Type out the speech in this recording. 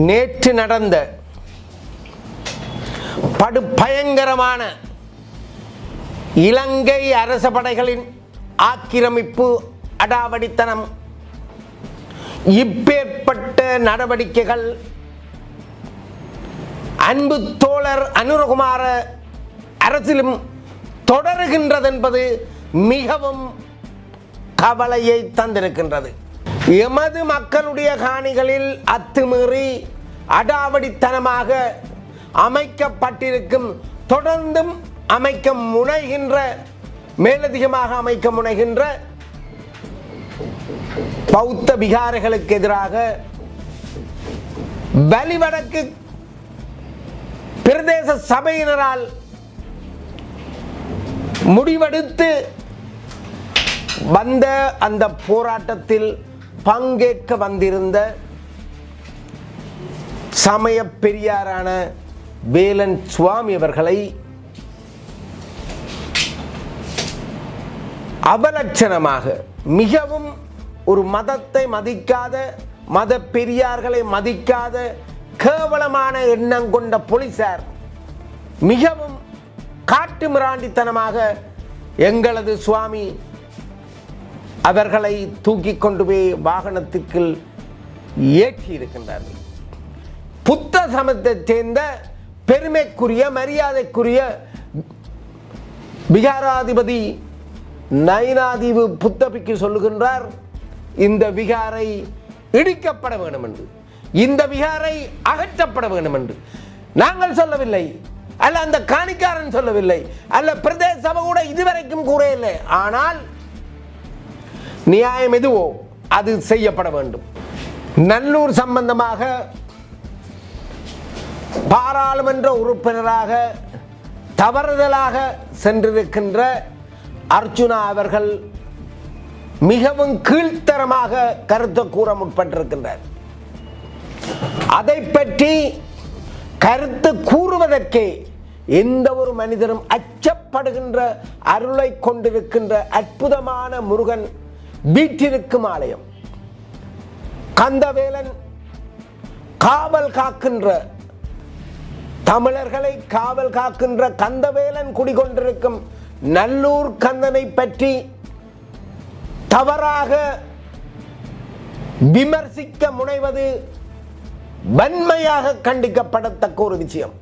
நேற்று நடந்த படுபயங்கரமான இலங்கை அரச படைகளின் ஆக்கிரமிப்பு அடாவடித்தனம், இப்பேற்பட்ட நடவடிக்கைகள் அன்பு தோழர் அனுரகுமார அரசிலும் தொடருகின்றது என்பது மிகவும் கவலையை தந்திருக்கின்றது. எமது மக்களுடைய காணிகளில் அத்துமீறி அடாவடித்தனமாக அமைக்கப்பட்டிருக்கும், தொடர்ந்தும் அமைக்க முனைகின்ற, மேலதிகமாக அமைக்க முனைகின்ற பௌத்த விகாரைகளுக்கு எதிராக வலிவடக்கு பிரதேச சபையினரால் முடிவெடுத்து வந்த அந்த போராட்டத்தில் பங்கேற்க வந்திருந்த சமய பெரியாரான வேலன் சுவாமி அவர்களை அவலட்சணமாக, மிகவும் ஒரு மதத்தை மதிக்காத, மத பெரியார்களை மதிக்காத கேவலமான எண்ணம் கொண்ட போலீசார் மிகவும் காட்டு மிராண்டித்தனமாக எங்களது சுவாமி அவர்களை தூக்கி கொண்டு போய் வாகனத்துக்கு ஏற்றி இருக்கின்றார்கள். புத்த சமயத்தைச் சேர்ந்த பெருமைக்குரிய, மரியாதைக்குரிய விகாராதிபதி நயினாதீவு புத்தபிக்கு சொல்லுகின்றார், இந்த விகாரை இடிக்கப்பட வேண்டும் என்று, இந்த விகாரை அகற்றப்பட வேண்டும் என்று. நாங்கள் சொல்லவில்லை, அல்ல அந்த காணிக்காரன் சொல்லவில்லை, அல்ல பிரதேச சபை கூட இதுவரைக்கும் கூறவில்லை. ஆனால் நியாயம் எதுவோ அது செய்யப்பட வேண்டும். நல்லூர் சம்பந்தமாக பாராளுமன்ற உறுப்பினராக தவறுதலாக சென்றிருக்கின்ற அர்ச்சுனா அவர்கள் மிகவும் கீழ்த்தரமாக கருத்து கூற முற்பட்டிருக்கின்றார். அதை பற்றி கருத்து கூறுவதற்கே எந்த ஒரு மனிதரும் அச்சப்படுகின்ற அருளை கொண்டிருக்கின்ற அற்புதமான முருகன் வீற்றிருக்கும் ஆலயம், கந்தவேலன் காவல் காக்கின்ற, தமிழர்களை காவல் காக்கின்ற கந்தவேலன் குடிகொண்டிருக்கும் நல்லூர் கந்தனை பற்றி தவறாக விமர்சிக்க முனைவது வன்மையாக கண்டிக்கப்படத்தக்க ஒரு விஷயம்.